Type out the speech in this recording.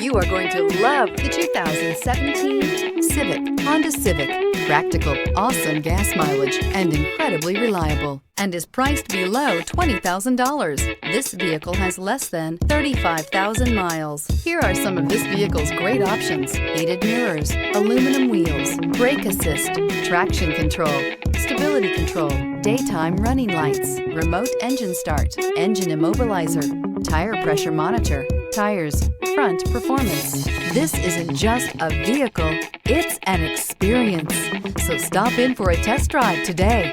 You are going to love the 2017 Civic, Honda Civic. Practical, awesome gas mileage, and incredibly reliable, and is priced below $20,000. This vehicle has less than 35,000 miles. Here are some of this vehicle's great options: heated mirrors, aluminum wheels, brake assist, traction control, stability control, daytime running lights, remote engine start, engine immobilizer, tire pressure monitor, tires, front performance. This isn't just a vehicle, it's an experience. So stop in for a test drive today.